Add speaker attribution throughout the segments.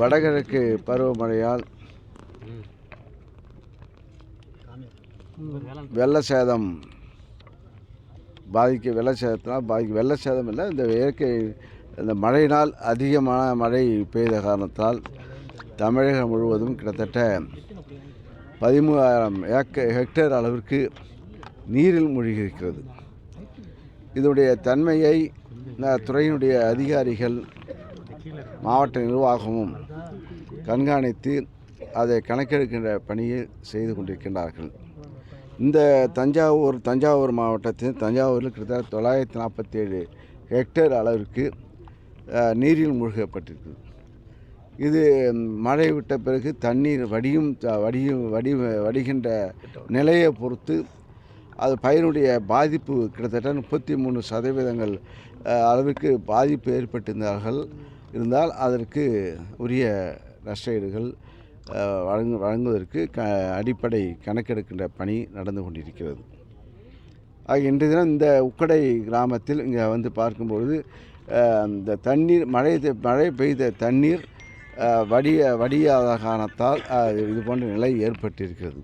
Speaker 1: வடகிழக்கு பருவமழையால் வெள்ள சேதம் வெள்ள சேதம் இல்லை, இந்த இயற்கை இந்த மழையினால் அதிகமான மழை பெய்த காரணத்தால் தமிழகம் முழுவதும் கிட்டத்தட்ட 13,000 ஹெக்டேர் அளவிற்கு நீரில் மூழ்கியிருக்கிறது. இதனுடைய தன்மையை துறையினுடைய அதிகாரிகள் மாவட்ட நிர்வாகமும் கண்காணித்து அதை கணக்கெடுக்கின்ற பணியை செய்து கொண்டிருக்கின்றார்கள். இந்த தஞ்சாவூர் மாவட்டத்தில் தஞ்சாவூரில் கிட்டத்தட்ட 947 ஹெக்டேர் அளவிற்கு நீரில் மூழ்கப்பட்டிருக்கிறது. இது மழை விட்ட பிறகு தண்ணீர் வடிகின்ற நிலையை பொறுத்து அது பயிரினுடைய பாதிப்பு கிட்டத்தட்ட 33% அளவுக்கு பாதிப்பு இருந்தால் அதற்கு உரிய நஷ்டஈடுகள் வழங்குவதற்கு அடிப்படை கணக்கெடுக்கின்ற பணி நடந்து கொண்டிருக்கிறது. ஆக இன்றைய தினம் இந்த உக்கடை கிராமத்தில் இங்கே வந்து பார்க்கும்பொழுது இந்த தண்ணீர் மழை பெய்த தண்ணீர் வடியாத காரணத்தால் இது போன்ற நிலை ஏற்பட்டிருக்கிறது.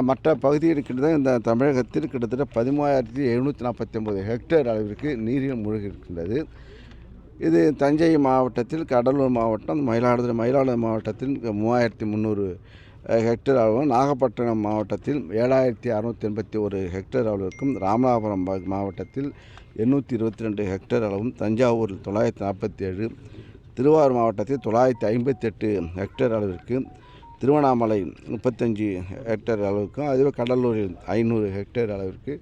Speaker 1: மற்ற பகுதியில் கிட்டத்தட்ட இந்த தமிழகத்தில் கிட்டத்தட்ட 13,749 ஹெக்டேர் அளவிற்கு நீரில் மூழ்கியிருக்கின்றது. இது தஞ்சை மாவட்டத்தில், கடலூர் மாவட்டம், மயிலாடுதுறை மாவட்டத்தில் 3,300 ஹெக்டேர் அளவும், நாகப்பட்டினம் மாவட்டத்தில் 7,681 ஹெக்டேர் அளவிற்கும், ராமநாதபுரம் மாவட்டத்தில் 822 ஹெக்டேர் அளவும், தஞ்சாவூரில் 947, திருவாரூர் மாவட்டத்தில் 958 ஹெக்டேர் அளவிற்கு, திருவண்ணாமலை 35 ஹெக்டேர் அளவுக்கும், அதுவே கடலூரில் 500 ஹெக்டேர் அளவிற்கு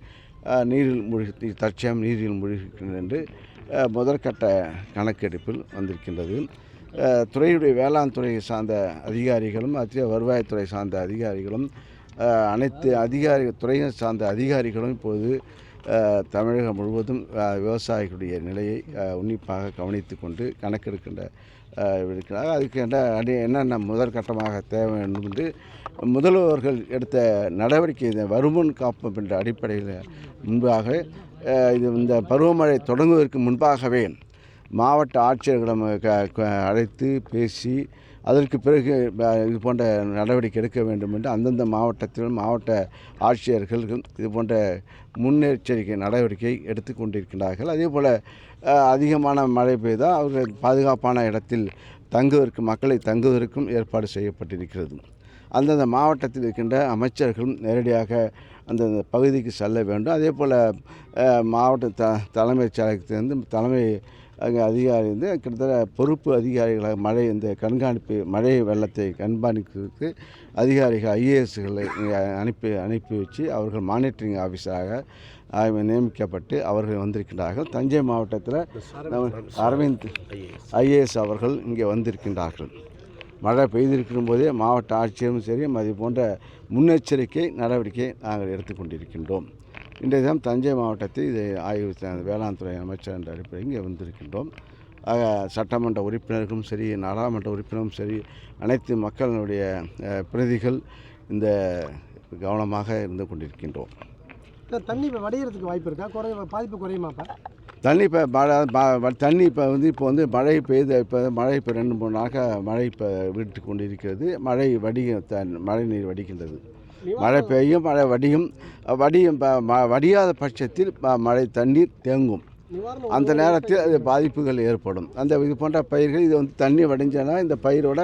Speaker 1: தற்சமயம் நீரில் மூழ்கியிருக்கின்றன என்று முதற்கட்ட கணக்கெடுப்பில் வந்திருக்கின்றது. துறையுடைய வேளாண் துறை சார்ந்த அதிகாரிகளும் வருவாய்த்துறை சார்ந்த அதிகாரிகளும் அனைத்து துறையை சார்ந்த அதிகாரிகளும் இப்போது தமிழகம் முழுவதும் விவசாயிகளுடைய நிலையை உன்னிப்பாக கவனித்து கொண்டு கணக்கெடுக்கின்ற இருக்கிறார். அதுக்கு என்னென்ன முதற்கட்டமாக தேவை என்று முதல்வர்கள் எடுத்த நடவடிக்கை வருமுன் காப்போம் என்ற அடிப்படையில் முன்பாக இந்த பருவமழை தொடங்குவதற்கு முன்பாகவே மாவட்ட ஆட்சியர்களிடம் அழைத்து பேசி அதற்கு பிறகு இது போன்ற நடவடிக்கை எடுக்க வேண்டும் என்று அந்தந்த மாவட்டத்திலும் மாவட்ட ஆட்சியர்கள் இது போன்ற முன்னெச்சரிக்கை நடவடிக்கை எடுத்து கொண்டிருக்கிறார்கள். அதே போல் அதிகமான மழை பெய்தால் அவர்கள் பாதுகாப்பான இடத்தில் மக்களை தங்குவதற்கும் ஏற்பாடு செய்யப்பட்டிருக்கிறது. அந்தந்த மாவட்டத்தில் இருக்கின்ற அமைச்சர்களும் நேரடியாக அந்தந்த பகுதிக்கு செல்ல வேண்டும். அதே போல் மாவட்ட தலைமைச் செயலகத்திலிருந்து தலைமை அதிகாரி கிட்டத்தட்ட பொறுப்பு அதிகாரிகளாக மழை வெள்ளத்தை கண்காணிப்பதற்கு அதிகாரிகள் IASகளை அனுப்பி வச்சு அவர்கள் மானிட்டரிங் ஆஃபீஸராக நியமிக்கப்பட்டு அவர்கள் வந்திருக்கின்றார்கள். தஞ்சை மாவட்டத்தில் அரவிந்த் IAS அவர்கள் இங்கே வந்திருக்கின்றார்கள். மழை பெய்திருக்கிற போதே மாவட்ட ஆட்சியரும் சரி அது போன்ற முன்னெச்சரிக்கை நடவடிக்கை நாங்கள் எடுத்துக்கொண்டிருக்கின்றோம். இன்றைய தினம் தஞ்சை மாவட்டத்தில் இதை ஆய்வு வேளாண் துறை அமைச்சர் என்ற அடிப்படையில் இங்கே வந்திருக்கின்றோம். ஆக சட்டமன்ற உறுப்பினர்களும் சரி, நாடாளுமன்ற உறுப்பினரும் சரி, அனைத்து மக்களுடைய பிரதிகள் இந்த கவனமாக இருந்து கொண்டிருக்கின்றோம்.
Speaker 2: தண்ணி இப்போ வடிகிறதுக்கு வாய்ப்பு இருக்கா? பாதிப்பு குறையுமாப்பா?
Speaker 1: தண்ணி இப்போ மழை பெய்து மழை 2-3 நாளாக மழை விட்டு கொண்டிருக்கிறது. மழை நீர் வடிக்கின்றது. மழை பெய்யும், மழை வடியாத பட்சத்தில் மழை தண்ணீர் தேங்கும். அந்த நேரத்தில் அது பாதிப்புகள் ஏற்படும். இது போன்ற பயிர்கள் இது தண்ணி வடிஞ்சனா இந்த பயிரோட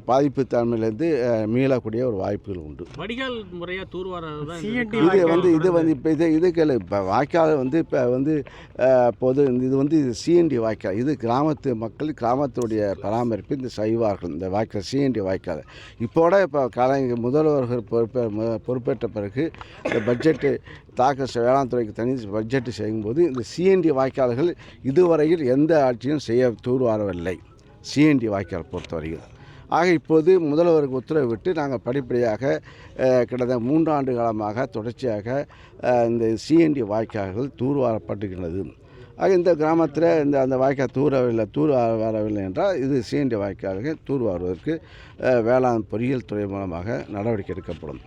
Speaker 1: பாதிப்பு தன்மையிலேருந்து மீளக்கூடிய ஒரு வாய்ப்புகள் உண்டு.
Speaker 3: வடிகால் முறையாக தூர்வாரதான்
Speaker 1: இப்போ வாய்க்கால் இது CND வாய்க்கால். இது கிராமத்து மக்கள் கிராமத்துடைய பராமரிப்பு இந்த செய்வார்கள். இந்த வாய்க்கால் CND வாய்க்கால் இப்போ முதல்வர்கள் பொறுப்பேற்ற பிறகு இந்த பட்ஜெட்டு வேளாண் துறைக்கு தனி பட்ஜெட்டு செய்யும்போது இந்த CND வாய்க்கால்கள் இதுவரையில் எந்த ஆட்சியும் தூர்வாரவில்லை. CND வாய்க்கால் பொறுத்தவரையில். ஆக இப்போது முதல்வருக்கு உத்தரவிட்டு நாங்கள் படிப்படியாக கிட்டத்தட்ட 3 ஆண்டு காலமாக தொடர்ச்சியாக இந்த CND வாய்க்கால்கள் தூர்வாரப்பட்டுகிறது. ஆக இந்த கிராமத்தில் அந்த வாய்க்கால் தூர்வாரவில்லை என்றால் இது CND வாய்க்கால்கள் தூர்வாருவதற்கு வேளாண் பொறியியல் துறை மூலமாக நடவடிக்கை எடுக்கப்படும்.